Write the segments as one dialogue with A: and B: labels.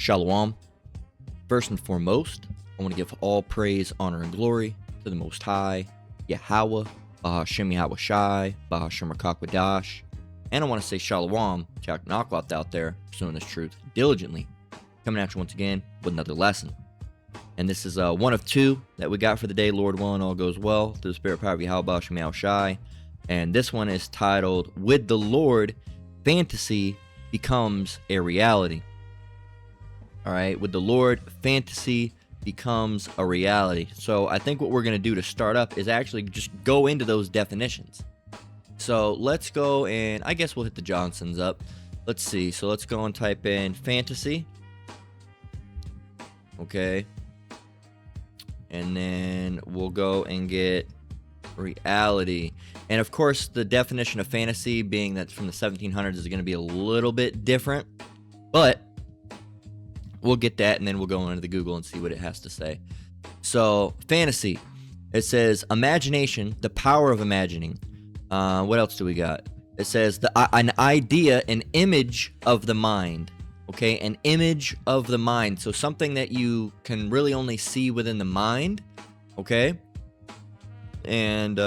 A: Shalom. First and foremost, I want to give all praise, honor, and glory to the Most High, Yahweh, Bahashem Yahweh Shai, Bahashem Rakakwadash, and I want to say Shalom to Aknakwat out there, pursuing this truth diligently, coming at you once again with another lesson. And this is one of two that we got for the day, Lord willing, all goes well, through the spirit power of Yahweh, Bahashem Yahweh Shai. And this one is titled, With the Lord, Fantasy Becomes a Reality. All right, with the Lord, fantasy becomes a reality. So I think what we're going to do to start up is actually just go into those definitions. So let's go and I guess we'll hit the Johnsons up. Let's see. So let's go and type in fantasy. Okay. And then we'll go and get reality. And of course, the definition of fantasy being that from the 1700s is going to be a little bit different. But we'll get that, and then we'll go into the Google and see what it has to say. So, fantasy. It says, imagination, the power of imagining. What else do we got? It says, an idea, an image of the mind. Okay, an image of the mind. So, something that you can really only see within the mind. Okay? And,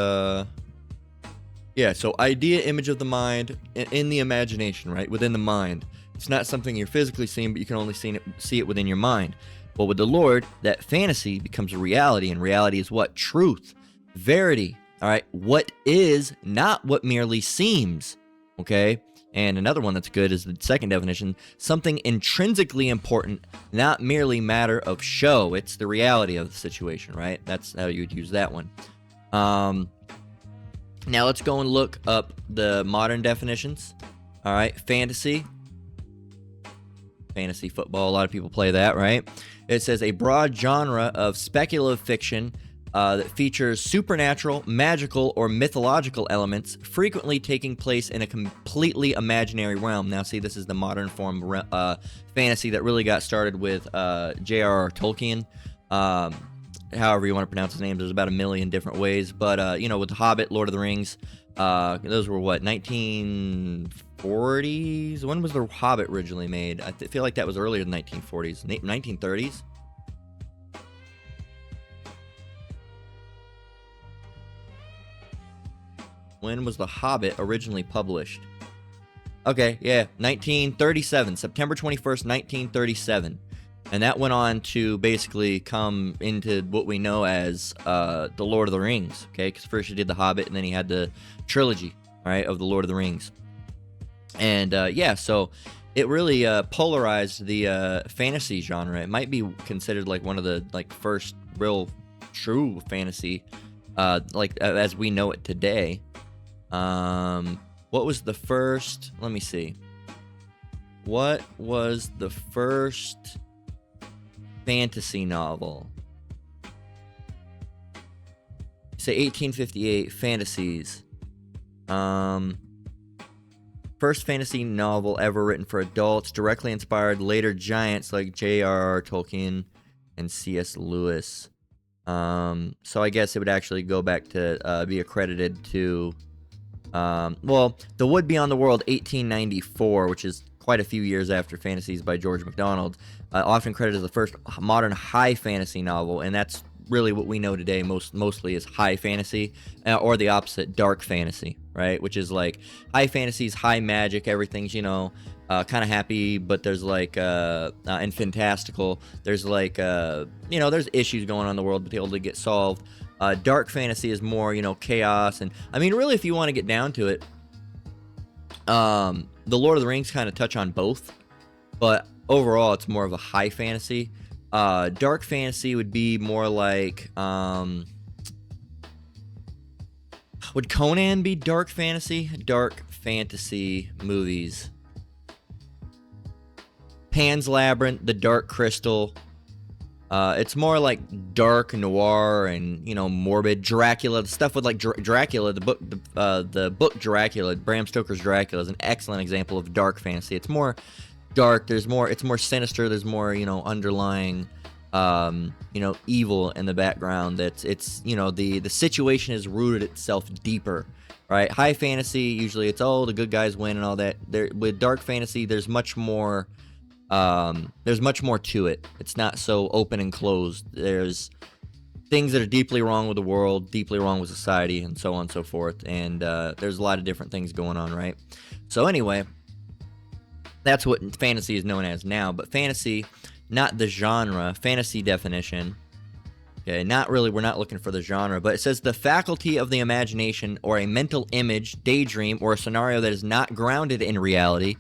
A: yeah, so idea, image of the mind, in the imagination, right? Within the mind. It's not something you're physically seeing, but you can only see it within your mind. But with the Lord, that fantasy becomes a reality, and reality is what? Truth, verity, all right? What is, not what merely seems, okay? And another one that's good is the second definition, something intrinsically important, not merely matter of show. It's the reality of the situation, right? That's how you would use that one. Now let's go and look up the modern definitions, all right? Fantasy football, a lot of people play that, right? It says a broad genre of speculative fiction that features supernatural, magical, or mythological elements, frequently taking place in a completely imaginary realm. Now, see, this is the modern form fantasy that really got started with J.R.R. Tolkien. However you want to pronounce his name, there's about a million different ways. But, with The Hobbit, Lord of the Rings, those were what, 1940s? When was The Hobbit originally made? I feel like that was earlier than 1940s. 1930s? When was The Hobbit originally published? Okay, yeah, 1937, September 21st, 1937. And that went on to basically come into what we know as the Lord of the Rings, okay? Because first he did The Hobbit, and then he had the trilogy, all right, of the Lord of the Rings. And, so it really polarized the fantasy genre. It might be considered like one of the first real true fantasy, as we know it today. What was the first? Let me see. What was the first fantasy novel? Say 1858 fantasies. First fantasy novel ever written for adults, directly inspired later giants like J.R.R. Tolkien and C.S. Lewis. So I guess it would actually go back to be accredited to The Wood Beyond the World 1894, which is quite a few years after Fantasies by George MacDonald, often credited as the first modern high fantasy novel, and that's really what we know today mostly is high fantasy, or the opposite, dark fantasy, right? Which is like high fantasies, high magic, everything's, kind of happy, but there's and fantastical, there's there's issues going on in the world, but they able to get solved. Dark fantasy is more, chaos, and I mean, really, if you want to get down to it, the Lord of the Rings kind of touch on both, but overall, it's more of a high fantasy. Dark fantasy would be more like, would Conan be dark fantasy? Dark fantasy movies. Pan's Labyrinth, The Dark Crystal. It's more like dark noir and, morbid. Dracula, the stuff with like Dracula, the book Dracula, Bram Stoker's Dracula is an excellent example of dark fantasy. It's more dark, it's more sinister, there's more, underlying, evil in the background. It's the situation has rooted itself deeper, right? High fantasy, usually it's, the good guys win and all that. With dark fantasy, there's much more There's much more to it. It's not so open and closed. There's things that are deeply wrong with the world, deeply wrong with society, and so on and so forth. And there's a lot of different things going on, right? So anyway, that's what fantasy is known as now. But fantasy, not the genre, fantasy definition. Okay, not really, we're not looking for the genre, but it says the faculty of the imagination or a mental image, daydream, or a scenario that is not grounded in reality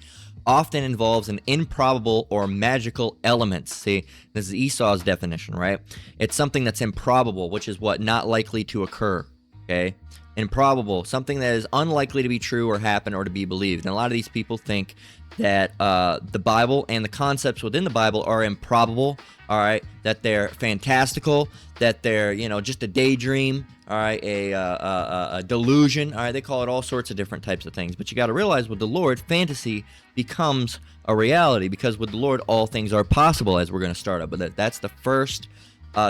A: often involves an improbable or magical element. See, this is Esau's definition, right? It's something that's improbable, which is what? Not likely to occur, okay? Improbable, something that is unlikely to be true or happen or to be believed. And a lot of these people think that the Bible and the concepts within the Bible are improbable, all right, that they're fantastical, that they're, just a daydream, all right, a delusion, all right, they call it all sorts of different types of things. But you got to realize with the Lord, fantasy becomes a reality, because with the Lord, all things are possible, as we're going to start up. But that's the first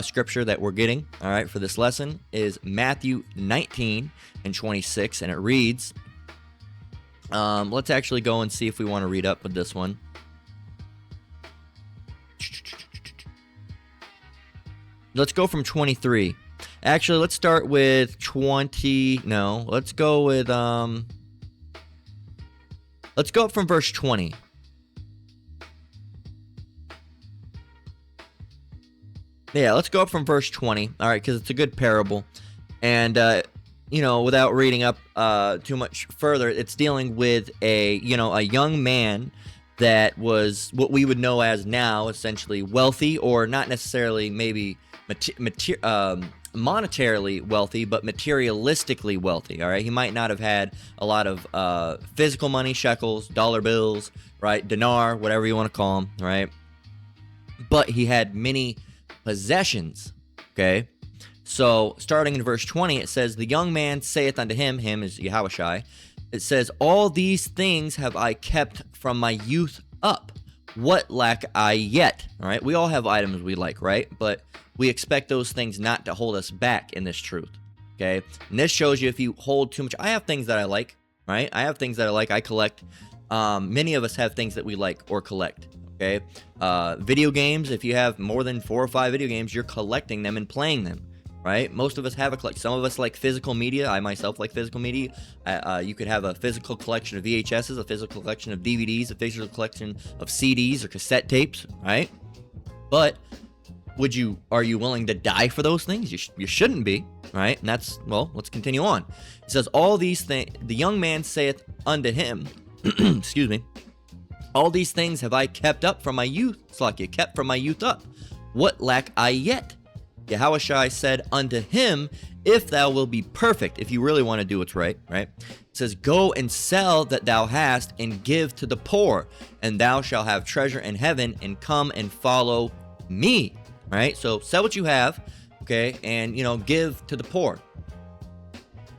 A: scripture that we're getting, all right, for this lesson is Matthew 19:26, and it reads, let's actually go and see if we want to read up with this one. Let's go from 23. Actually, let's start with 20. No, let's go with let's go up from verse 20. Yeah, let's go up from verse 20. All right, because it's a good parable. And without reading up too much further, it's dealing with a young man that was what we would know as now essentially wealthy, or not necessarily maybe monetarily wealthy, but materialistically wealthy. All right, he might not have had a lot of physical money, shekels, dollar bills, right, dinar, whatever you want to call them, right? But he had many possessions. Okay. So, starting in verse 20, it says, the young man saith unto him is Yahushai, it says, all these things have I kept from my youth up. What lack I yet? All right, we all have items we like, right? But we expect those things not to hold us back in this truth, okay? And this shows you if you hold too much. I have things that I like, right? I have things that I like. I collect. Many of us have things that we like or collect, okay? Video games, if you have more than 4 or 5 video games, you're collecting them and playing them. Right? Most of us have a collection. Some of us like physical media. I myself like physical media. You could have a physical collection of VHSs, a physical collection of DVDs, a physical collection of CDs or cassette tapes, right? But are you willing to die for those things? You shouldn't be, right? And let's continue on. It says, all these things, the young man saith unto him, excuse me, all these things have I kept up from my youth. It's like you kept from my youth up. What lack I yet? Yahushai said unto him, if thou wilt be perfect, if you really want to do what's right, right? It says, go and sell that thou hast and give to the poor, and thou shalt have treasure in heaven, and come and follow me, right? So sell what you have, okay, and, give to the poor.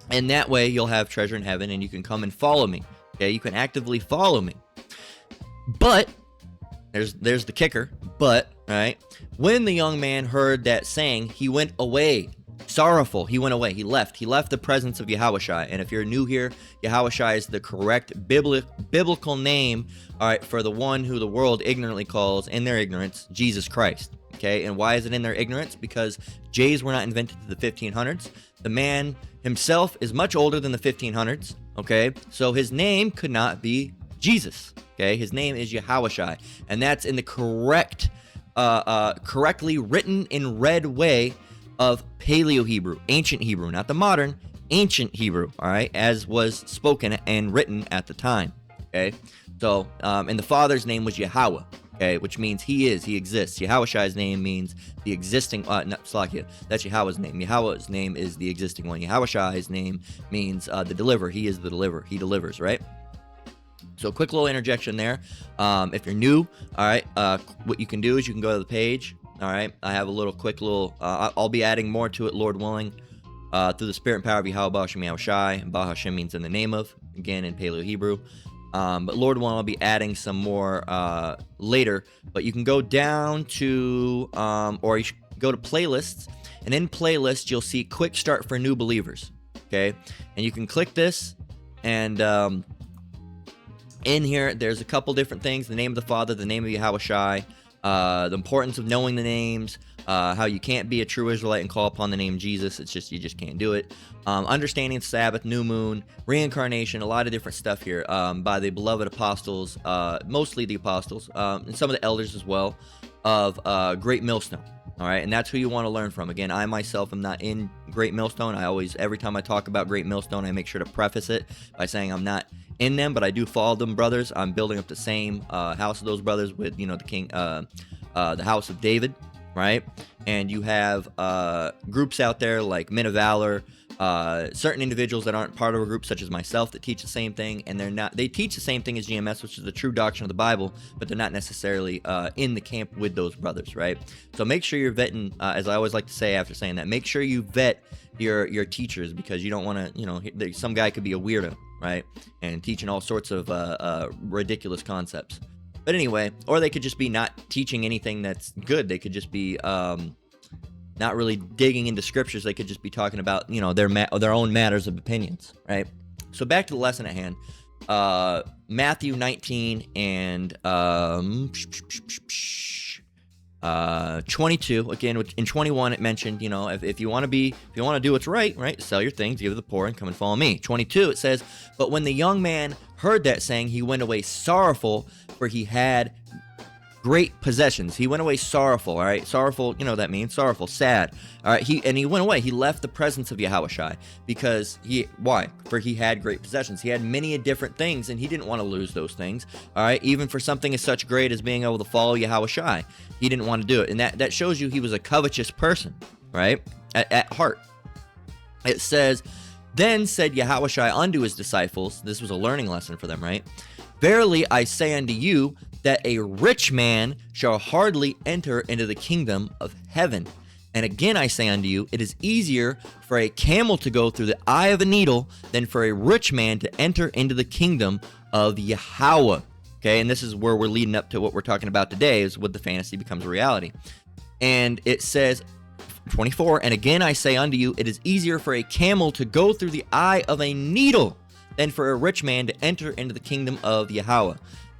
A: And that way you'll have treasure in heaven, and you can come and follow me, okay? You can actively follow me. But there's the kicker, but, right? When the young man heard that saying, he went away, sorrowful. He went away. He left the presence of Yahushai. And if you're new here, Yahushai is the correct biblical name, all right, for the one who the world ignorantly calls, in their ignorance, Jesus Christ. Okay, and why is it in their ignorance? Because J's were not invented to the 1500s. The man himself is much older than the 1500s. Okay, so his name could not be Jesus. Okay, his name is Yahushai, and that's in the correctly written in red way of Paleo Hebrew, ancient Hebrew, not the modern, ancient Hebrew, all right, as was spoken and written at the time, okay? So, and the Father's name was Yahweh, okay, which means he exists. Yahushai's name means the existing, Slakia, that's Yahweh's name. Yahweh's name is the existing one. Yahushai's name means the deliverer. He is the deliverer. He delivers, right? So quick little interjection there. If you're new, all right, what you can do is you can go to the page. All right, I have a I'll be adding more to it, Lord willing, through the spirit and power of Yahweh Ba'Hashem Yahushai. And Ba'Hashem means in the name of, again in Paleo Hebrew. But Lord willing, I'll be adding some more later. But you can go down to, or you should go to playlists. And in playlists, you'll see quick start for new believers. Okay, and you can click this, and In here, there's a couple different things: the name of the Father, the name of Yahushai, the importance of knowing the names, how you can't be a true Israelite and call upon the name Jesus. It's just, you just can't do it. Understanding Sabbath, new moon, reincarnation, a lot of different stuff here by the beloved apostles, mostly the apostles, and some of the elders as well, of Great Millstone. All right, and that's who you want to learn from. Again, I myself am not in Great Millstone. I always, every time I talk about Great Millstone, I make sure to preface it by saying I'm not in them, but I do follow them brothers. I'm building up the same house of those brothers with, the king, the house of David, right? And you have groups out there like Men of Valor, certain individuals that aren't part of a group, such as myself, that teach the same thing, and they teach the same thing as GMS, which is the true doctrine of the Bible, but they're not necessarily in the camp with those brothers, right? So make sure you're vetting, as I always like to say after saying that, make sure you vet your teachers, because you don't want to, some guy could be a weirdo, right? And teaching all sorts of ridiculous concepts. But anyway, or they could just be not teaching anything that's good. They could just be not really digging into scriptures. They could just be talking about, their own matters of opinions, right? So back to the lesson at hand. Matthew 19 and 22. Again, in 21 it mentioned, if you want to do what's right, sell your things, give to the poor, and come and follow me. 22 it says, but when the young man heard that saying, he went away sorrowful, for he had great possessions. He went away sorrowful. All right, sorrowful, what that means, sorrowful, sad. All right, he went away. He left the presence of Yahushai, because why? For he had great possessions. He had many different things, and he didn't want to lose those things. All right, even for something as such great as being able to follow Yahushai, he didn't want to do it, and that shows you he was a covetous person, right? At heart. It says, then said Yahushai unto his disciples, this was a learning lesson for them, right? Verily I say unto you, that a rich man shall hardly enter into the kingdom of heaven. And again I say unto you, it is easier for a camel to go through the eye of a needle than for a rich man to enter into the kingdom of Yahweh. Okay, and this is where we're leading up to what we're talking about today, is what the fantasy becomes a reality. And it says, 24, and again I say unto you, it is easier for a camel to go through the eye of a needle than for a rich man to enter into the kingdom of Yahweh.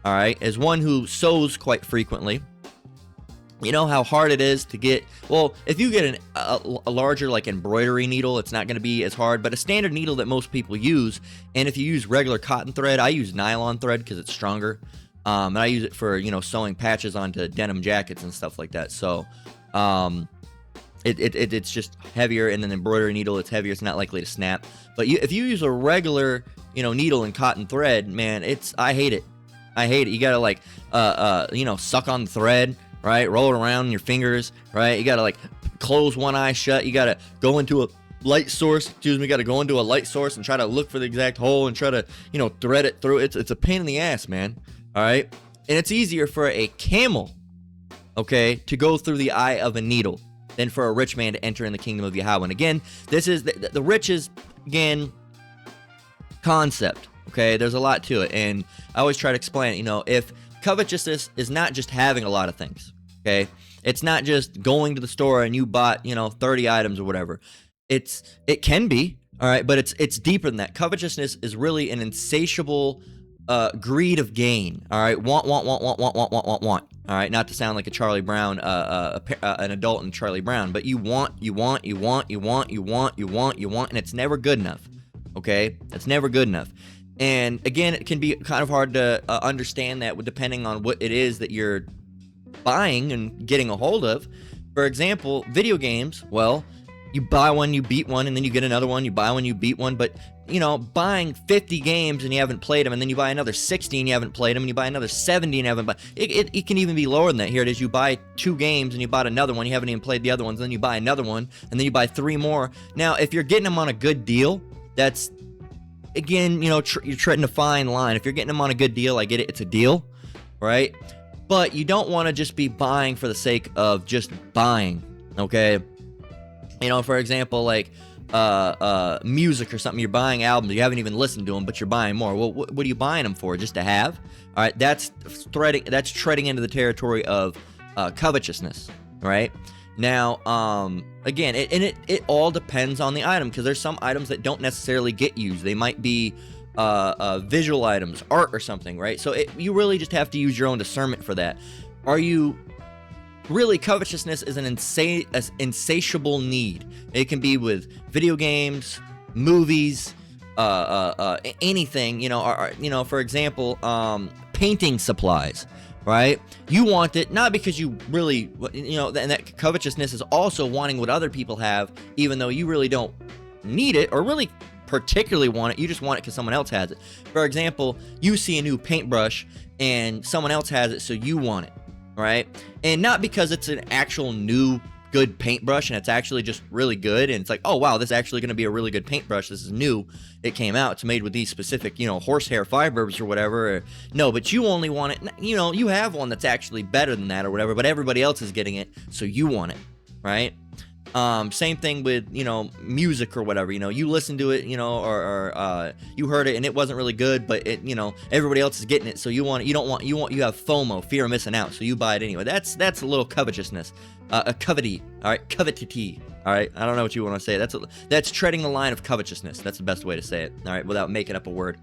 A: All right, as one who sews quite frequently, you know how hard it is to get, well, if you get a larger like embroidery needle, it's not going to be as hard, but a standard needle that most people use, and if you use regular cotton thread, I use nylon thread because it's stronger, and I use it for, sewing patches onto denim jackets and stuff like that, so it's just heavier, and then embroidery needle, it's heavier, it's not likely to snap, but if you use a regular, needle and cotton thread, man, I hate it. You gotta suck on the thread, right? Roll it around in your fingers, right? You gotta close one eye shut. You gotta go into a light source. Gotta go into a light source and try to look for the exact hole and try to, thread it through. It's a pain in the ass, man. All right, and it's easier for a camel, okay, to go through the eye of a needle than for a rich man to enter in the kingdom of Yahweh. And again, this is the riches concept. Okay, there's a lot to it, and I always try to explain it. If covetousness is not just having a lot of things, okay, it's not just going to the store and you bought 30 items or whatever. It can be, all right, but it's deeper than that. Covetousness is really an insatiable greed of gain. All right, want. All right, not to sound like a Charlie Brown, an adult in Charlie Brown, but you want, and it's never good enough. Okay, it's never good enough. And again, it can be kind of hard to understand that depending on what it is that you're buying and getting a hold of. For example, video games, well, you buy one, you beat one, and then you get another one, you buy one, you beat one, but, buying 50 games and you haven't played them, and then you buy another 60 and you haven't played them, and you buy another 70 and you haven't it can even be lower than that. Here it is, you buy 2 games and you bought another one, you haven't even played the other ones, and then you buy another one, and then you buy 3 more. Now, if you're getting them on a good deal, that's, again, you're treading a fine line. If you're getting them on a good deal, I get it, it's a deal, right? But you don't want to just be buying for the sake of just buying, okay? For example, like music or something, you're buying albums, you haven't even listened to them, but you're buying more. Well, what are you buying them for? Just to have? All right, that's treading into the territory of covetousness, right? Now, again, it all depends on the item, because there's some items that don't necessarily get used. They might be visual items, art or something, right? So you really just have to use your own discernment for that. Are you really, covetousness is an insatiable need. It can be with video games, movies, anything, for example, painting supplies, right? You want it not because you really, and that covetousness is also wanting what other people have, even though you really don't need it or really particularly want it. You just want it because someone else has it. For example, you see a new paintbrush and someone else has it, so you want it, right? And not because it's an actual new good paintbrush and it's actually just really good and it's like, oh wow, this is actually going to be a really good paintbrush, this is new, it came out, it's made with these specific horsehair fibers or whatever. No, but you only want it, you have one that's actually better than that or whatever, but everybody else is getting it, so you want it, right? Same thing with music or whatever. You listen to it, or you heard it and it wasn't really good, but it everybody else is getting it, so you want it. You have FOMO, fear of missing out, so you buy it anyway. That's a little covetousness, a covety, all right, covetity, all right. I don't know what you want to say. That's treading the line of covetousness. That's the best way to say it, all right, without making up a word.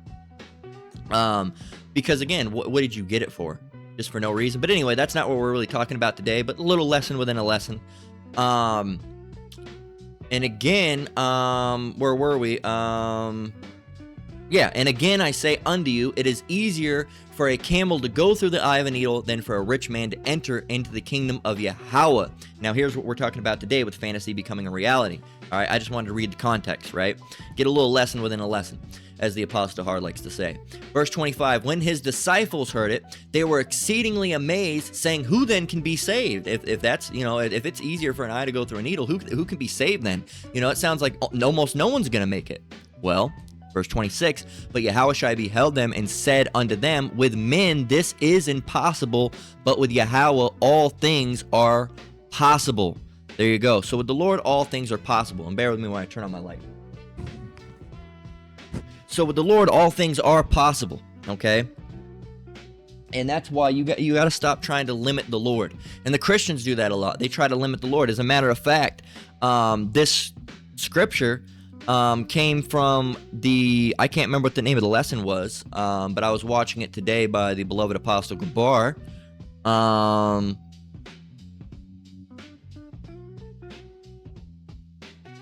A: Because again, what did you get it for? Just for no reason. But anyway, that's not what we're really talking about today. But a little lesson within a lesson. And again, where were we? And again, I say unto you, it is easier for a camel to go through the eye of a needle than for a rich man to enter into the kingdom of Yahweh. Now, here's what we're talking about today with fantasy becoming a reality. All right, I just wanted to read the context, right? Get a little lesson within a lesson, as the Apostle Hard likes to say. Verse 25, when his disciples heard it, they were exceedingly amazed, saying, who then can be saved? If that's, if it's easier for an eye to go through a needle, who can be saved then? It sounds like almost no one's going to make it. Well, verse 26, but Yahushua beheld them and said unto them, with men this is impossible, but with Yahweh all things are possible. There you go. So with the Lord, all things are possible. And bear with me when I turn on my light. So with the Lord, all things are possible, okay? And that's why you got to stop trying to limit the Lord. And the Christians do that a lot. They try to limit the Lord. As a matter of fact, this scripture came from I can't remember what the name of the lesson was, but I was watching it today by the beloved Apostle Gabar.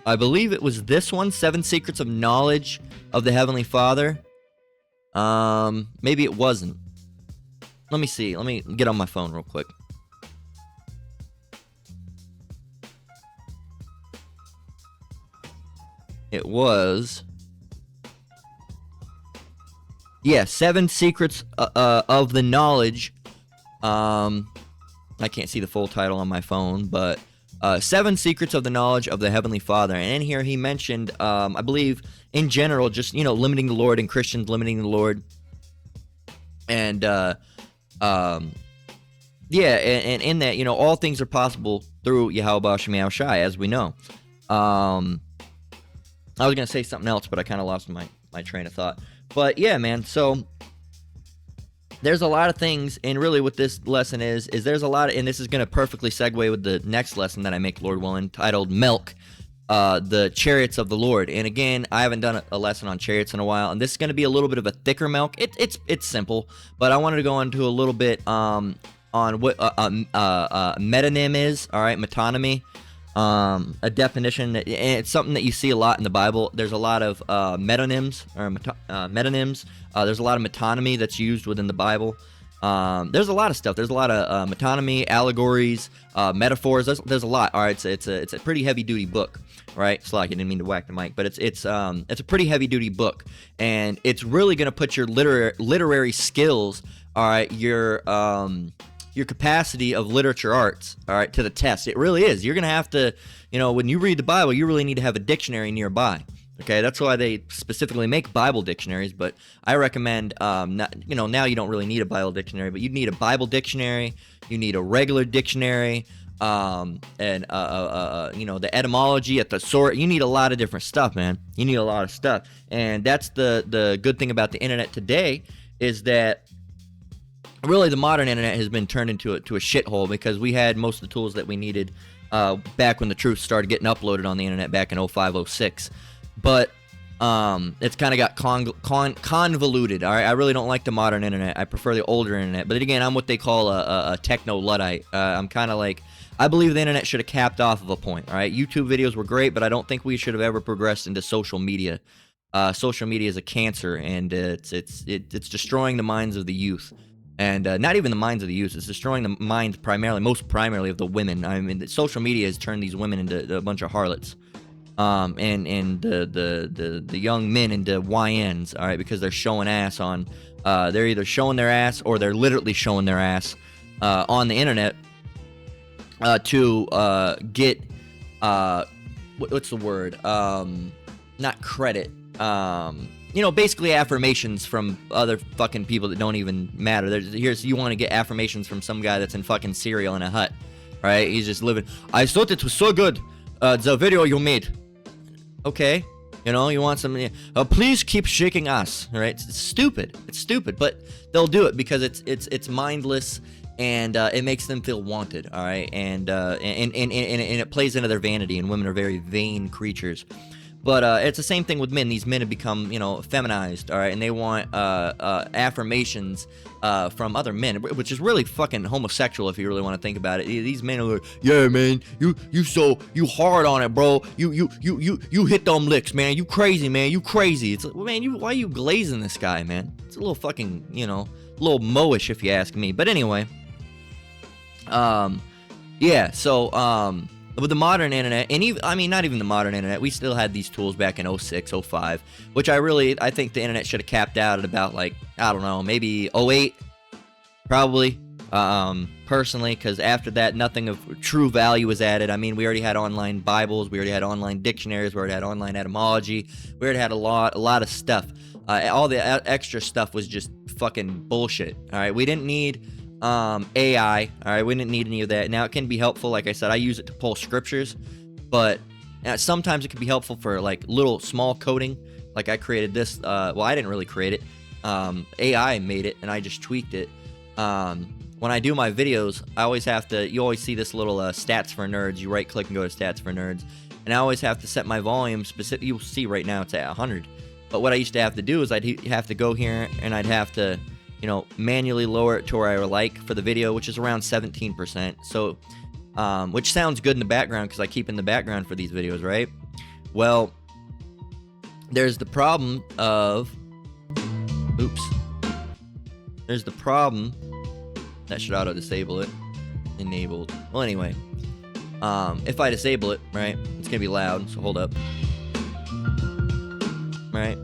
A: I believe it was this one, 7 Secrets of Knowledge of the Heavenly Father. Maybe it wasn't. Let me see. Let me get on my phone real quick. It was... 7 Secrets of the Knowledge. I can't see the full title on my phone, but 7 Secrets of the Knowledge of the Heavenly Father. And in here he mentioned, I believe, in general, just, limiting the Lord and Christians limiting the Lord. And, and in that, all things are possible through Yahweh Shem Yahushai, as we know. I was going to say something else, but I kind of lost my train of thought. But yeah, man, so there's a lot of things, and really what this lesson is there's a lot of, and this is going to perfectly segue with the next lesson that I make, Lord willing, titled Milk, the Chariots of the Lord. And again, I haven't done a lesson on chariots in a while, and this is going to be a little bit of a thicker milk. It's simple, but I wanted to go into a little bit on what metonym is, all right, metonymy. A definition, and it's something that you see a lot in the Bible. There's a lot of metonyms, or metonyms. There's a lot of metonymy that's used within the Bible. There's a lot of stuff. There's a lot of metonymy, allegories, metaphors. There's a lot. All right, it's a pretty heavy duty book, right? Slack, I didn't mean to whack the mic, but it's a pretty heavy duty book, and it's really gonna put your literary skills, all right, your capacity of literature arts, all right, to the test. It really is. You're going to have to, when you read the Bible, you really need to have a dictionary nearby. Okay, that's why they specifically make Bible dictionaries, but I recommend, now you don't really need a Bible dictionary, but you need a Bible dictionary, you need a regular dictionary, and the etymology, a thesaurus. You need a lot of different stuff, man. You need a lot of stuff. And that's the good thing about the internet today, is that really the modern internet has been turned into a shithole, because we had most of the tools that we needed back when the truth started getting uploaded on the internet back in 05, 06. But It's kind of got convoluted. All right, I really don't like the modern internet. I prefer the older internet. But again, I'm what they call a techno luddite. I'm kind of like, I believe the internet should have capped off of a point. All right, YouTube videos were great, but I don't think we should have ever progressed into social media. Social media is a cancer, and it's destroying the minds of the youth. And not even the minds of the youth. It's destroying the minds most primarily of the women. I mean, social media has turned these women into a bunch of harlots. And the young men into YNs, all right, because they're showing ass on, they're either showing their ass or they're literally showing their ass on the internet to get what's the word? Not credit. Basically affirmations from other fucking people that don't even matter. You want to get affirmations from some guy that's in fucking Syria in a hut, right? He's just living. I thought it was so good. The video you made. Okay, you want some. Please keep shaking us. Right? It's stupid. It's stupid, but they'll do it because it's mindless and it makes them feel wanted. All right, and it plays into their vanity. And women are very vain creatures. But it's the same thing with men. These men have become, feminized, all right, and they want affirmations from other men, which is really fucking homosexual if you really want to think about it. These men are like, yeah, man, you hard on it, bro. You hit them licks, man. You crazy, man. You crazy. It's like, man, why are you glazing this guy, man? It's a little fucking, a little moish if you ask me. But anyway, with the modern internet, and even, not even the modern internet, we still had these tools back in 06, 05, which I think the internet should have capped out at about, like, I don't know, maybe 08, probably, personally, because after that, nothing of true value was added. I mean, we already had online Bibles, we already had online dictionaries, we already had online etymology, we already had a lot of stuff. All the extra stuff was just fucking bullshit, all right? We didn't need AI, all right, we didn't need any of that. Now, it can be helpful. Like I said, I use it to pull scriptures, but sometimes it can be helpful for like little small coding. Like I created this, I didn't really create it. AI made it, and I just tweaked it. When I do my videos, you always see this little stats for nerds. You right click and go to stats for nerds, and I always have to set my volume specific. You'll see right now it's at 100, but what I used to have to do is I'd have to go here and I'd have to manually lower it to where I like for the video, which is around 17%. So, which sounds good in the background because I keep in the background for these videos, right? Well, there's the problem of, there's the problem, that should auto disable it, enabled. Well, anyway, if I disable it, right, it's gonna be loud, so hold up. Right,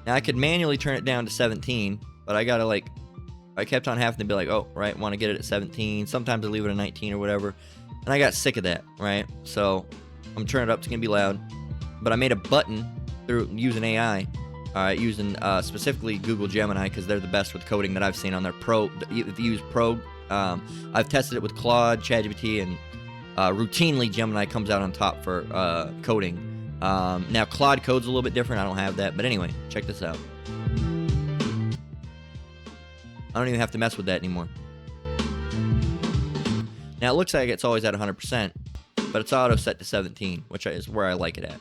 A: now I could manually turn it down to 17, but I kept on having to be like, oh, right, want to get it at 17. Sometimes I leave it at 19 or whatever. And I got sick of that, right? So I'm turning it up. It's going to be loud. But I made a button through using AI, using specifically Google Gemini, because they're the best with coding that I've seen on their Pro. If you use Pro, I've tested it with Claude, ChatGPT, and routinely Gemini comes out on top for coding. Now, Claude code's a little bit different. I don't have that. But anyway, check this out. I don't even have to mess with that anymore. Now, it looks like it's always at 100%, but it's auto set to 17, which is where I like it at.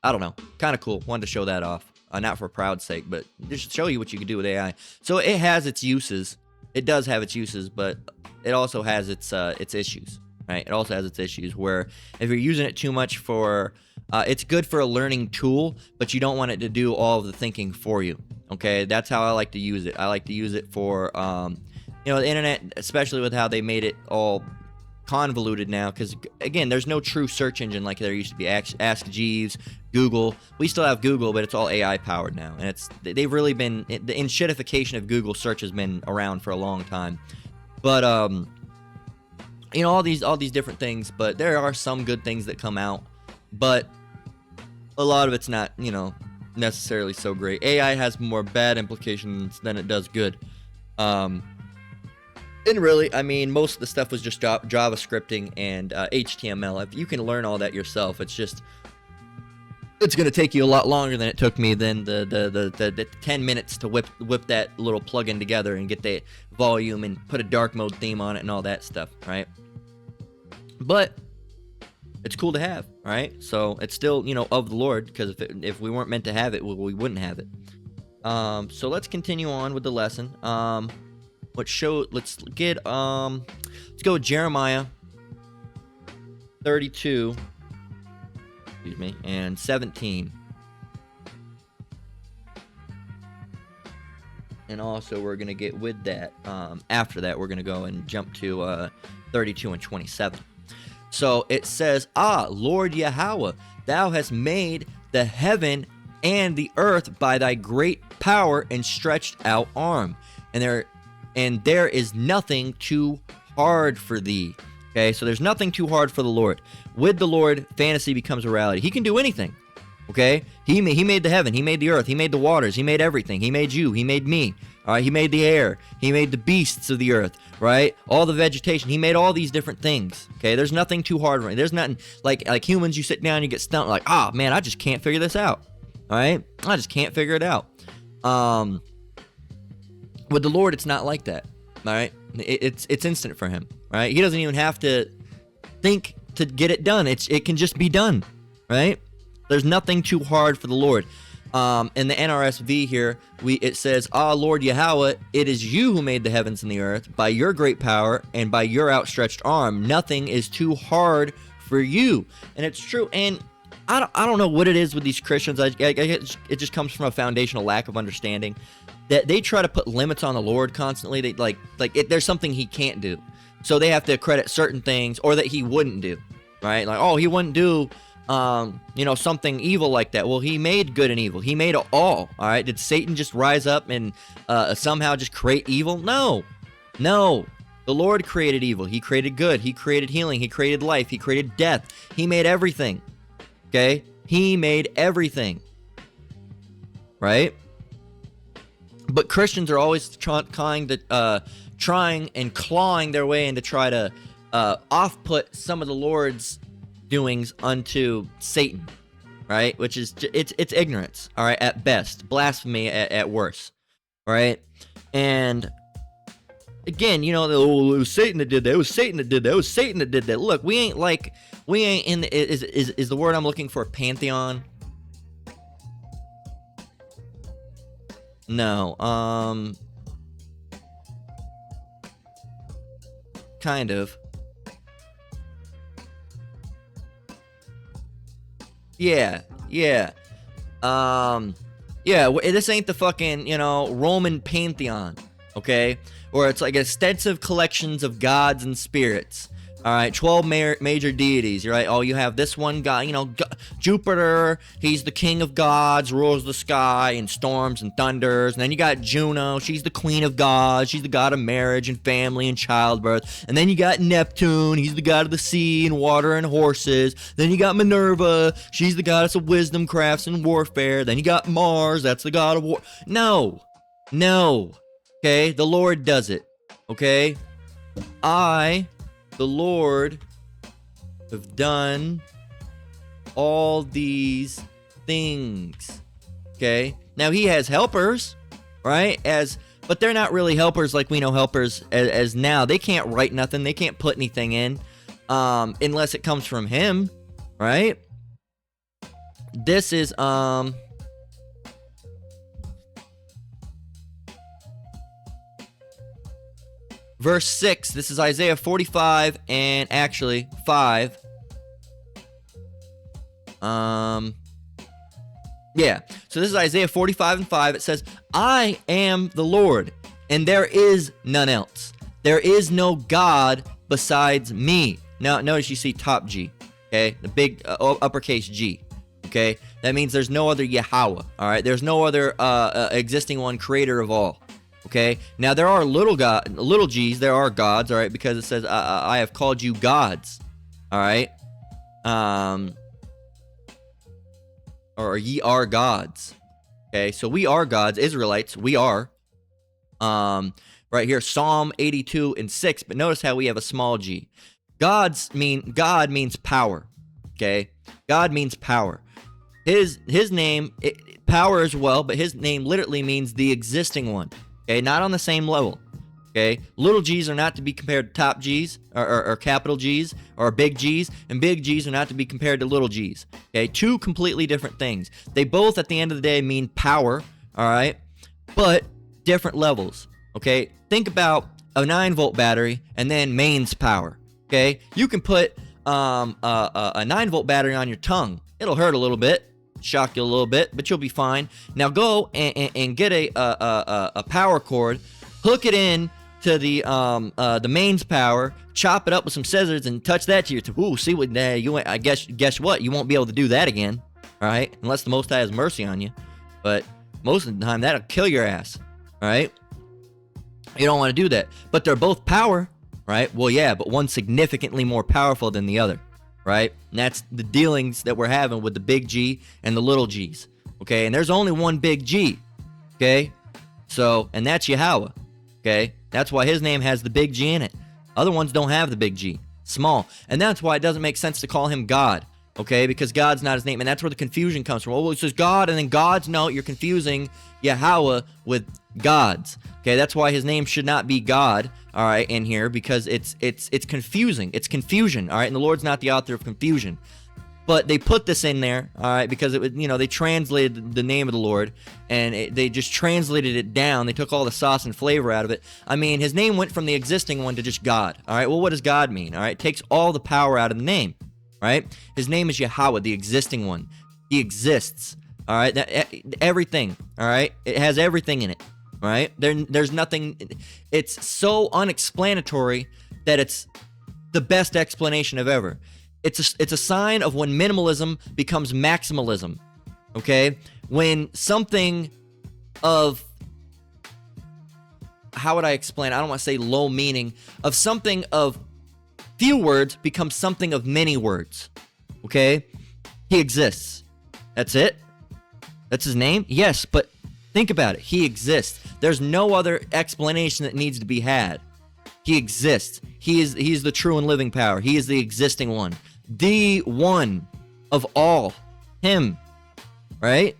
A: I don't know. Kind of cool. Wanted to show that off. Not for proud's sake, but just show you what you can do with AI. So it has its uses. It does have its uses, but it also has its issues, right? It also has its issues where if you're using it too much for... it's good for a learning tool, but you don't want it to do all of the thinking for you. Okay, that's how I like to use it. I like to use it for, the internet, especially with how they made it all convoluted now. Because again, there's no true search engine like there used to be. Ask Jeeves, Google. We still have Google, but it's all AI powered now, and they've really been the enshittification of Google search has been around for a long time. But all these different things. But there are some good things that come out, but a lot of it's not, necessarily so great. AI has more bad implications than it does good. And really, I mean, most of the stuff was just JavaScripting and HTML. If you can learn all that yourself, it's going to take you a lot longer than it took me than the 10 minutes to whip that little plugin together and get the volume and put a dark mode theme on it and all that stuff, right? But it's cool to have, all right? So it's still, of the Lord, because if we weren't meant to have it, we wouldn't have it. So let's continue on with the lesson. Let's go with Jeremiah 32, and 17. And also we're going to get with that, after that, we're going to go and jump to 32 and 27. So it says, Lord Yahweh, thou hast made the heaven and the earth by thy great power and stretched out arm. And there is nothing too hard for thee. Okay, so there's nothing too hard for the Lord. With the Lord, fantasy becomes a reality. He can do anything. Okay, he made the heaven, he made the earth, he made the waters, he made everything. He made you, he made me. All right, he made the air, he made the beasts of the earth, right? All the vegetation, he made all these different things. Okay, there's nothing too hard for him. There's nothing like humans. You sit down, you get stumped, like, man, I just can't figure this out. All right, I just can't figure it out. With the Lord, it's not like that. All right, it's instant for him. Right, he doesn't even have to think to get it done. It can just be done. Right. There's nothing too hard for the Lord. In the NRSV here, it says, Lord Yahweh, it is you who made the heavens and the earth by your great power and by your outstretched arm. Nothing is too hard for you. And it's true. And I don't know what it is with these Christians. It just comes from a foundational lack of understanding that they try to put limits on the Lord constantly. They there's something he can't do. So they have to credit certain things, or that he wouldn't do. Right? Like, he wouldn't do something evil like that. Well, he made good and evil. He made it all right? Did Satan just rise up and somehow just create evil? No. The Lord created evil. He created good. He created healing. He created life. He created death. He made everything. Okay? He made everything. Right? But Christians are always trying and clawing their way in to try to off-put some of the Lord's doings unto Satan, right? Which is it's ignorance, all right, at best, blasphemy at worst, right? And again, it was Satan that did that. It was Satan that did that. It was Satan that did that. Look, we ain't in the, is the word I'm looking for pantheon? No, kind of. Yeah. This ain't the fucking, Roman pantheon, okay? Or it's like extensive collections of gods and spirits. All right, 12 major deities, right? You have this one guy, Jupiter, he's the king of gods, rules the sky and storms and thunders. And then you got Juno, she's the queen of gods, she's the god of marriage and family and childbirth. And then you got Neptune, he's the god of the sea and water and horses. Then you got Minerva, she's the goddess of wisdom, crafts, and warfare. Then you got Mars, that's the god of war. No, okay? The Lord does it, okay? The Lord have done all these things. Okay? Now he has helpers, right? But they're not really helpers like we know helpers as now. They can't write nothing. They can't put anything in unless it comes from him, right? This is verse 6, this is Isaiah 45 and actually 5. So this is Isaiah 45 and 5. It says, I am the Lord, and there is none else. There is no God besides me. Now, notice you see top G, okay? The big uppercase G, okay? That means there's no other Yahweh, all right? There's no other existing one, creator of all. Okay, now there are little g's, there are gods, all right, because it says, I have called you gods, all right, or ye are gods, okay, so we are gods, Israelites, we are, right here, Psalm 82 and 6, but notice how we have a small g. God means power, okay, God means power. His name, power as well, but his name literally means the existing one. Okay, not on the same level. Okay, little g's are not to be compared to top g's or capital G's or big G's, and big G's are not to be compared to little g's. Okay, two completely different things. They both, at the end of the day, mean power. All right, but different levels. Okay, think about a 9-volt battery and then mains power. Okay, you can put a 9-volt battery on your tongue. It'll hurt a little bit, shock you a little bit, but you'll be fine. Now go and get a power cord, hook it in to the mains power, chop it up with some scissors, and touch that to your ooh. See what I guess what, you won't be able to do that again. All right, unless the Most High has mercy on you. But most of the time, that'll kill your ass. All right, you don't want to do that. But they're both power, right? Well, yeah, but one's significantly more powerful than the other, right? And that's the dealings that we're having with the big G and the little G's. Okay, and there's only one big G. Okay, so, and that's Yahweh. Okay, that's why his name has the big G in it. Other ones don't have the big G, small. And that's why it doesn't make sense to call him God, okay, because God's not his name. And that's where the confusion comes from. Oh, it says God and then God's. No, you're confusing Yahweh with God's. Okay, that's why his name should not be God, all right, in here, because it's confusing. It's confusion, all right, and the Lord's not the author of confusion. But they put this in there, all right, because it was, they translated the name of the Lord, and they just translated it down. They took all the sauce and flavor out of it. I mean, his name went from the existing one to just God, all right? Well, what does God mean, all right? It takes all the power out of the name, right? His name is Yahweh, the existing one. He exists, all right? Everything, all right? It has everything in it, all right? There's nothing. It's so unexplanatory that it's the best explanation of ever. It's a sign of when minimalism becomes maximalism, okay? When something of, how would I explain? I don't want to say low meaning, of something of few words becomes something of many words, okay? He exists. That's it? That's his name? Yes, but think about it. He exists. There's no other explanation that needs to be had. He exists. He is the true and living power. He is the existing one. The one of all. Him. Right?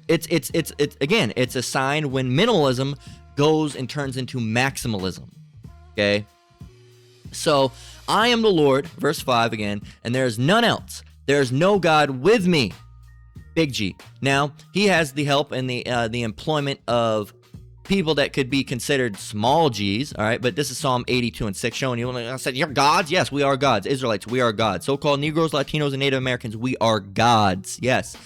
A: It's again, it's a sign when minimalism goes and turns into maximalism. Okay? So, I am the Lord, verse 5 again, and there is none else. There is no God with me. Big G. Now, he has the help and the employment of people that could be considered small G's, all right? But this is Psalm 82 and 6 showing you. I said, you're gods? Yes, we are gods. Israelites, we are gods. So-called Negroes, Latinos, and Native Americans, we are gods. Yes.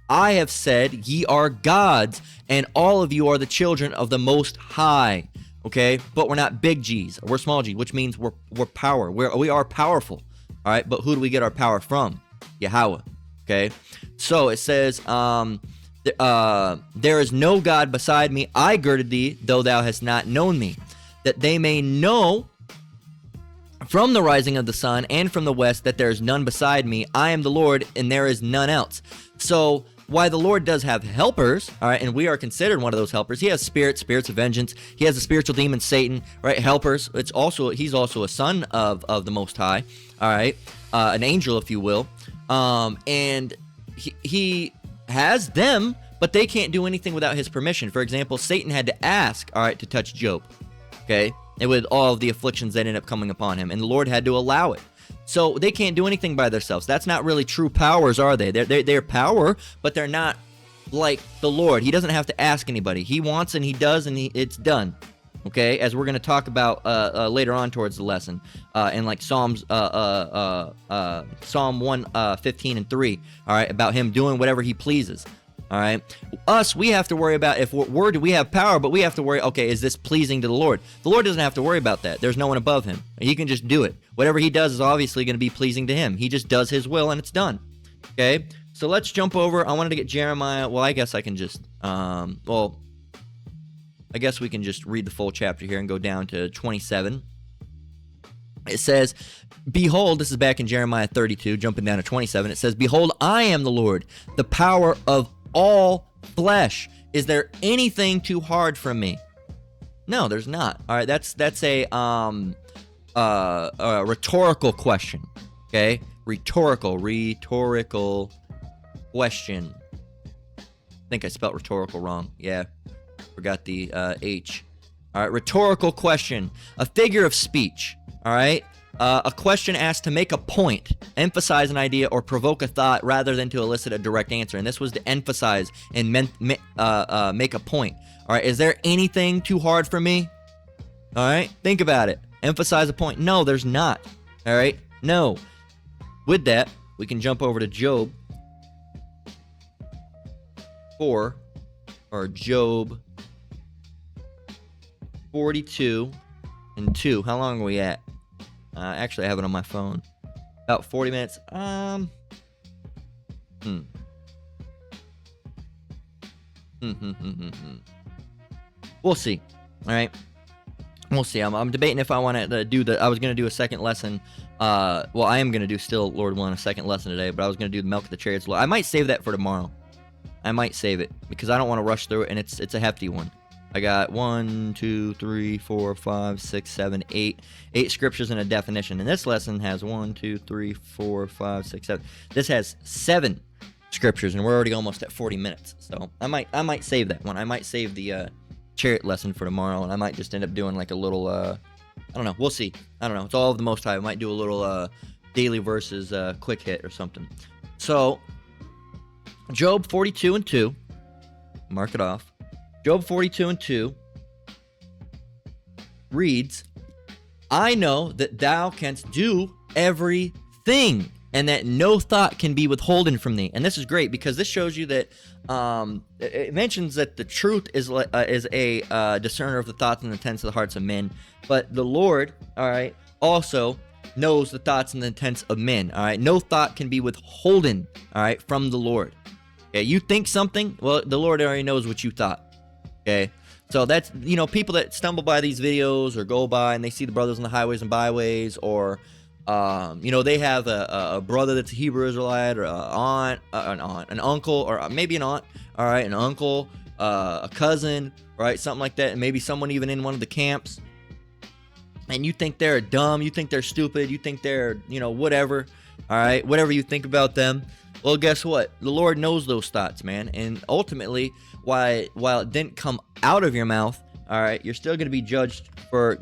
A: I have said, ye are gods, and all of you are the children of the Most High, okay? But we're not big G's. We're small G's, which means we're power. We are powerful, all right? But who do we get our power from? Yahweh, okay? So it says, there is no God beside me. I girded thee, though thou hast not known me, that they may know from the rising of the sun and from the west that there is none beside me. I am the Lord, and there is none else. So, why the Lord does have helpers, all right, and we are considered one of those helpers. He has spirits of vengeance. He has the spiritual demon Satan, right? Helpers. He's also a son of the Most High, all right, an angel, if you will, and he has them, but they can't do anything without his permission. For example, Satan had to ask, all right, to touch Job, okay, and with all of the afflictions that ended up coming upon him, and the Lord had to allow it. So they can't do anything by themselves. That's not really true powers, are they? They're power, but they're not like the Lord. He doesn't have to ask anybody. He wants and he does, and it's done. Okay, as we're going to talk about later on towards the lesson, in like Psalm 1:15 and 3. All right, about him doing whatever he pleases. All right, us, we have to worry about if we have power, but we have to worry. Okay, is this pleasing to the Lord? The Lord doesn't have to worry about that. There's no one above him. He can just do it. Whatever he does is obviously going to be pleasing to him. He just does his will, and it's done. Okay, so let's jump over. I wanted to get Jeremiah. Well, I guess I can just I guess we can just read the full chapter here and go down to 27. It says, behold, this is back in Jeremiah 32, jumping down to 27. It says, behold, I am the Lord, the power of all flesh. Is there anything too hard for me? No, there's not. All right, that's a rhetorical question. Okay, rhetorical question. I think I spelled rhetorical wrong. Yeah, forgot the H. All right, rhetorical question, a figure of speech. All right, a question asked to make a point, emphasize an idea, or provoke a thought rather than to elicit a direct answer. And this was to emphasize and make a point. All right, is there anything too hard for me? All right, think about it. Emphasize a point. No, there's not. All right, no. With that, we can jump over to Job 4, or Job 42 and 2. How long are we at? Actually, I have it on my phone. About 40 minutes. We'll see. All right. We'll see. I'm debating if I want to do I was going to do a second lesson. Well, I am going to do still, Lord willing, a second lesson today, but I was going to do the Milk of the Chariots. I might save that for tomorrow. I might save it because I don't want to rush through it, and it's a hefty one. I got 1, 2, 3, 4, 5, 6, 7, 8 scriptures and a definition. And this lesson has 1, 2, 3, 4, 5, 6, 7. This has 7 scriptures, and we're already almost at 40 minutes. So I might save that one. I might save the chariot lesson for tomorrow, and I might just end up doing like a little I don't know. We'll see. I don't know. It's all of the Most High. I might do a little daily verses quick hit or something. So Job 42 and 2. Mark it off. Job 42 and 2 reads, I know that thou canst do everything, and that no thought can be withholden from thee. And this is great because this shows you that it mentions that the truth is a discerner of the thoughts and intents of the hearts of men. But the Lord, all right, also knows the thoughts and the intents of men. All right, no thought can be withholden, all right, from the Lord. Okay, you think something, well, the Lord already knows what you thought. Okay, so that's, people that stumble by these videos or go by and they see the brothers on the highways and byways, or they have a brother that's a Hebrew Israelite, or an uncle, or maybe an aunt, all right, an uncle, a cousin, right, something like that, and maybe someone even in one of the camps, and you think they're dumb, you think they're stupid, you think they're, whatever, all right, whatever you think about them. Well, guess what? The Lord knows those thoughts, man, and ultimately, while it didn't come out of your mouth, all right, you're still going to be judged for,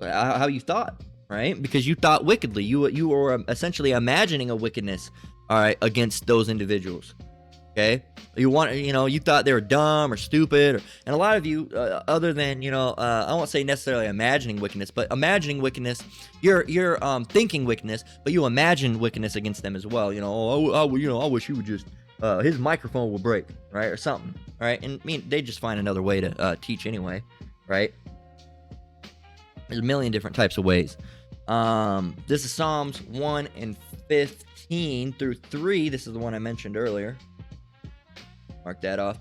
A: how you thought, right? Because you thought wickedly. You were essentially imagining a wickedness, all right, against those individuals. Okay, you thought they were dumb or stupid, and a lot of you, other than I won't say necessarily imagining wickedness, but imagining wickedness, you're thinking wickedness, but you imagine wickedness against them as well. I wish he would just his microphone will break, right, or something, right? And they just find another way to teach anyway, right? There's a million different types of ways. This is Psalms 1 and 15 through 3. This is the one I mentioned earlier. Mark that off.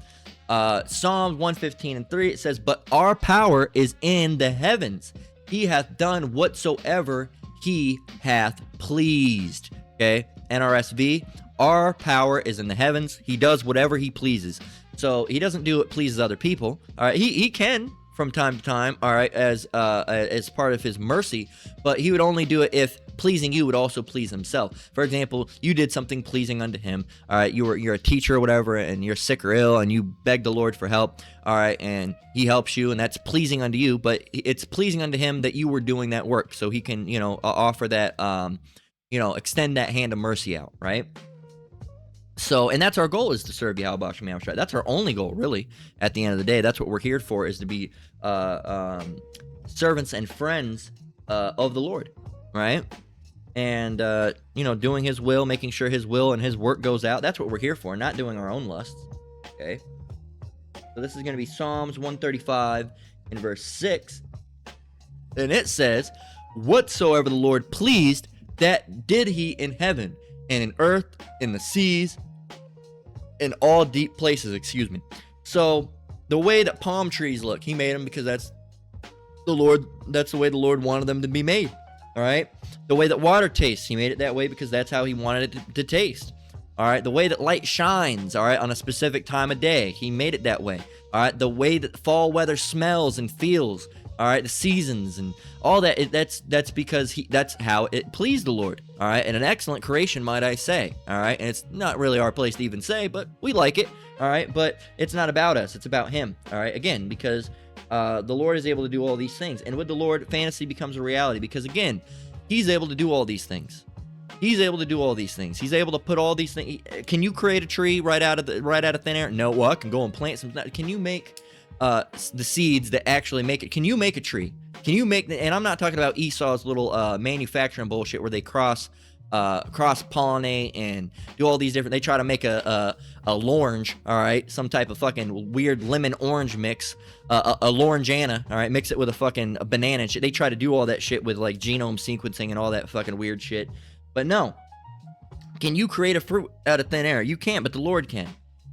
A: Psalms 115 and 3, it says, but our power is in the heavens. He hath done whatsoever he hath pleased. Okay, NRSV, our power is in the heavens. He does whatever he pleases. So he doesn't do what pleases other people. All right, he can from time to time, all right, as part of his mercy, but he would only do it if pleasing you would also please himself. For example, you did something pleasing unto him, all right, you're a teacher or whatever, and you're sick or ill, and you beg the Lord for help, all right, and he helps you, and that's pleasing unto you, but it's pleasing unto him that you were doing that work, so he can, offer that, extend that hand of mercy out, right? So, and that's our goal, is to serve Yahweh B'Shem Yahushua. That's our only goal, really, at the end of the day. That's what we're here for, is to be servants and friends of the Lord, right? And, doing his will, making sure his will and his work goes out. That's what we're here for, not doing our own lusts, okay? So this is going to be Psalms 135 in verse 6. And it says, whatsoever the Lord pleased, that did he in heaven, and in earth, in the seas, in all deep places, So the way that palm trees look, he made them because that's the way the Lord wanted them to be made. All right. The way that water tastes, he made it that way because that's how he wanted it to taste. All right. The way that light shines, all right, on a specific time of day, he made it that way. All right. The way that fall weather smells and feels, all right, the seasons and all that, that's because that's how it pleased the Lord, all right, and an excellent creation, might I say, all right, and it's not really our place to even say, but we like it, all right, but it's not about us, it's about him, all right, again, because The Lord is able to do all these things. And with the Lord, fantasy becomes a reality because, again, he's able to do all these things. He's able to do all these things. He's able to put all these things. Can you create a tree right out of thin air? No. Well, I can go and plant some. Can you make the seeds that actually make it? Can you make a tree? Can you make? And I'm not talking about Esau's little manufacturing bullshit where they cross pollinate and do all these different. They try to make a lorange, all right, some type of fucking weird lemon orange mix, a Lorangina, all right, mix it with a fucking banana and shit. They try to do all that shit with like genome sequencing and all that fucking weird shit. But no, can you create a fruit out of thin air? You can't, but the Lord can.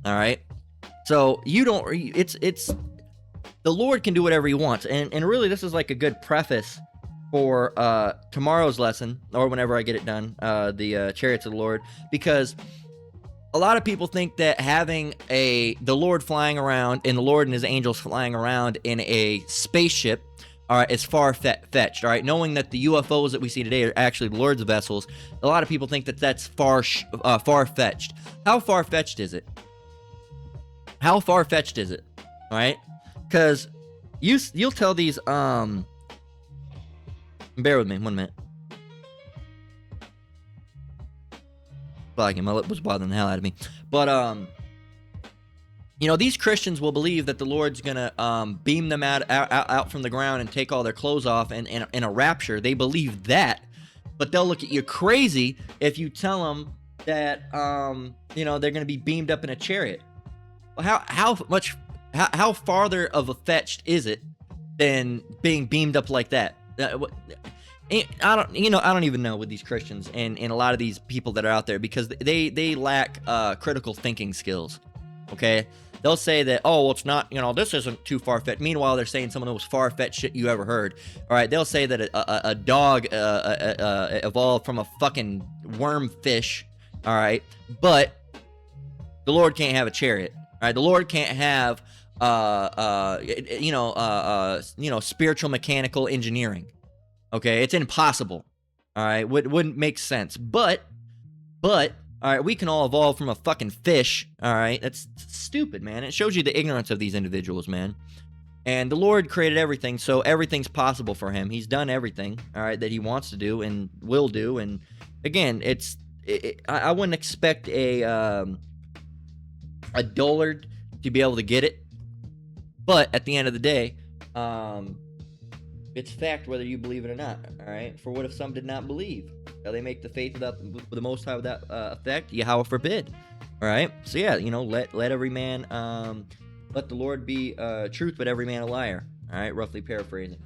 A: All right. So you don't. It's the Lord can do whatever He wants, and really this is like a good preface for tomorrow's lesson, or whenever I get it done, the Chariots of the Lord, because a lot of people think that having the Lord flying around and the Lord and His angels flying around in a spaceship, all right, is far-fetched, all right? Knowing that the UFOs that we see today are actually the Lord's vessels, a lot of people think that that's far-fetched. How far-fetched is it? How far-fetched is it, all right? Because you'll tell these, bear with me 1 minute. My lip was bothering the hell out of me. But, you know, these Christians will believe that the Lord's gonna beam them out from the ground and take all their clothes off in a rapture. They believe that, but they'll look at you crazy if you tell them that you know, they're gonna be beamed up in a chariot. Well, how farther of a fetched is it than being beamed up like that? I don't even know with these Christians and a lot of these people that are out there, because they lack critical thinking skills. Okay. They'll say that, oh, well, it's not, you know, this isn't too far-fetched. Meanwhile, they're saying some of the most far-fetched shit you ever heard. All right, they'll say that a dog evolved from a fucking worm fish, all right, but the Lord can't have a chariot. All right, the Lord can't have, spiritual mechanical engineering. Okay, it's impossible. All right, wouldn't make sense. But. All right, we can all evolve from a fucking fish. All right, that's stupid, man. It shows you the ignorance of these individuals, man. And the Lord created everything, so everything's possible for Him. He's done everything, all right, that He wants to do and will do. And again, I wouldn't expect a dullard to be able to get it. But at the end of the day, it's fact whether you believe it or not. All right. For what if some did not believe? Shall they make the faith without the Most High without effect? Yahweh forbid. All right. So yeah, you know, let every man, let the Lord be truth, but every man a liar. All right. Roughly paraphrasing.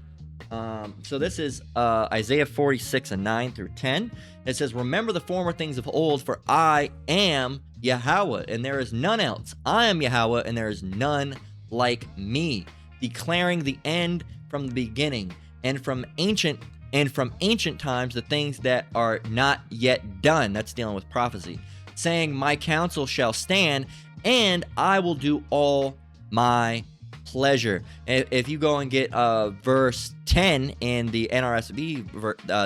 A: So this is Isaiah 46:9-10. It says, "Remember the former things of old, for I am Yahweh, and there is none else. I am Yahweh, and there is none like me, declaring the end from the beginning, and from ancient times the things that are not yet done." That's dealing with prophecy. "Saying, my counsel shall stand, and I will do all my pleasure." If you go and get verse 10 in the NRSV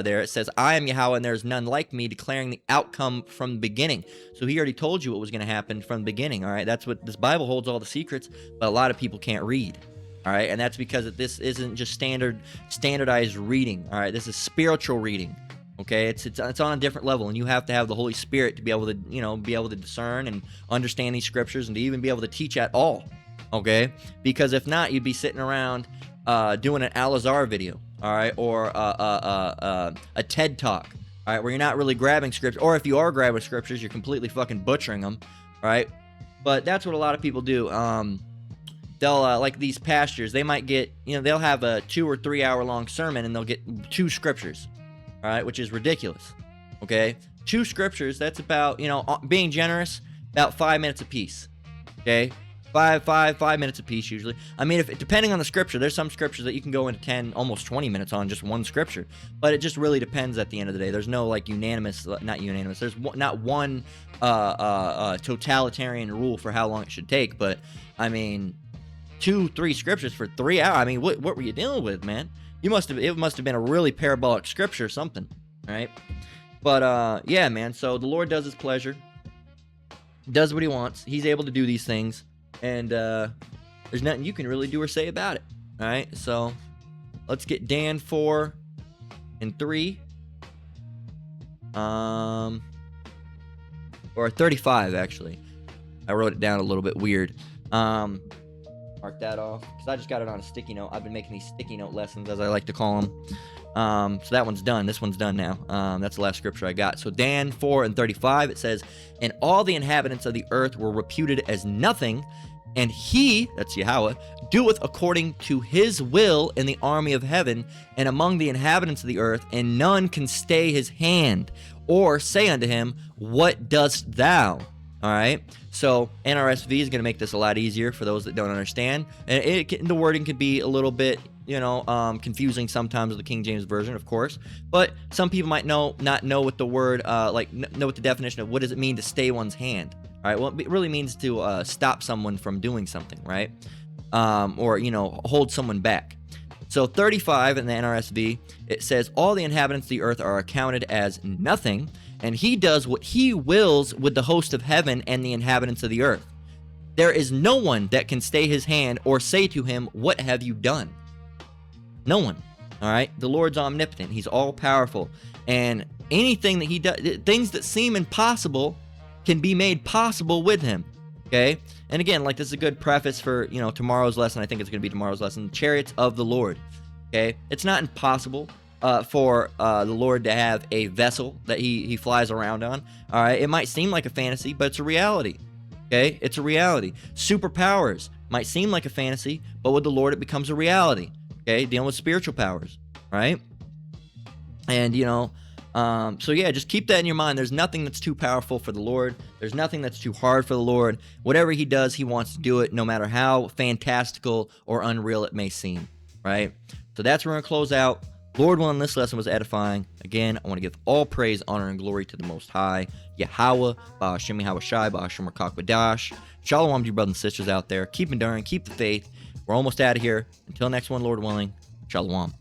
A: there, it says, "I am Yahweh, and there is none like me, declaring the outcome from the beginning." So He already told you what was going to happen from the beginning. All right, that's what this Bible holds, all the secrets, but a lot of people can't read. All right, and that's because this isn't just standardized reading. All right, this is spiritual reading. Okay, it's on a different level, and you have to have the Holy Spirit to be able to, you know, be able to discern and understand these scriptures, and to even be able to teach at all. Okay, because if not, you'd be sitting around doing an Al-Azhar video, all right, or a TED talk, all right, where you're not really grabbing scriptures, or if you are grabbing scriptures, you're completely fucking butchering them, all right. But that's what a lot of people do. They'll like these pastors, they might get, you know, they'll have a 2 or 3 hour long sermon, and they'll get 2 scriptures, all right, which is ridiculous. Okay, 2 scriptures, that's about, you know, being generous, about 5 minutes apiece. Okay, 5 minutes apiece usually. I mean, if depending on the scripture, there's some scriptures that you can go into 10, almost 20 minutes on just one scripture, but it just really depends at the end of the day. There's no like not unanimous. There's not one totalitarian rule for how long it should take, but I mean, 2-3 scriptures for 3 hours. I mean, what were you dealing with, man? It must have been a really parabolic scripture or something, right? But yeah, man. So the Lord does His pleasure, does what He wants. He's able to do these things, and there's nothing you can really do or say about it. All right, so let's get Dan 4 and 3. Or 35, actually. I wrote it down a little bit weird. Mark that off, because I just got it on a sticky note. I've been making these sticky note lessons, as I like to call them. So that one's done. This one's done now. That's the last scripture I got. So Dan 4 and 35, it says, "And all the inhabitants of the earth were reputed as nothing, and he," that's Yahweh, "doeth according to his will in the army of heaven and among the inhabitants of the earth, and none can stay his hand, or say unto him, What dost thou?" All right, so NRSV is going to make this a lot easier for those that don't understand. And the wording could be a little bit, confusing sometimes with the King James Version, of course. But some people might not know what the word, know what the definition of what does it mean to stay one's hand. All right, well, it really means to stop someone from doing something, right? Or, hold someone back. So 35 in the NRSV, it says, "All the inhabitants of the earth are accounted as nothing, and he does what he wills with the host of heaven and the inhabitants of the earth. There is no one that can stay his hand or say to him, What have you done?" No one. All right? The Lord's omnipotent. He's all-powerful. And anything that he does, things that seem impossible can be made possible with him. Okay? And again, this is a good preface for, tomorrow's lesson. I think it's going to be tomorrow's lesson. Chariots of the Lord. Okay? It's not impossible for the Lord to have a vessel that he flies around on. All right? It might seem like a fantasy, but it's a reality. Okay? It's a reality. Superpowers might seem like a fantasy, but with the Lord it becomes a reality. Okay? Dealing with spiritual powers. Right? And, so yeah, just keep that in your mind. There's nothing that's too powerful for the Lord. There's nothing that's too hard for the Lord. Whatever he does, he wants to do it, no matter how fantastical or unreal it may seem, right? So that's where we're going to close out. Lord willing, this lesson was edifying. Again, I want to give all praise, honor, and glory to the Most High, Yahweh, Ba'ashem Yahweh Shai, Ba'ashem Rakak B'dash. Shalom to your brothers and sisters out there. Keep enduring, keep the faith. We're almost out of here. Until next one, Lord willing, Shalom.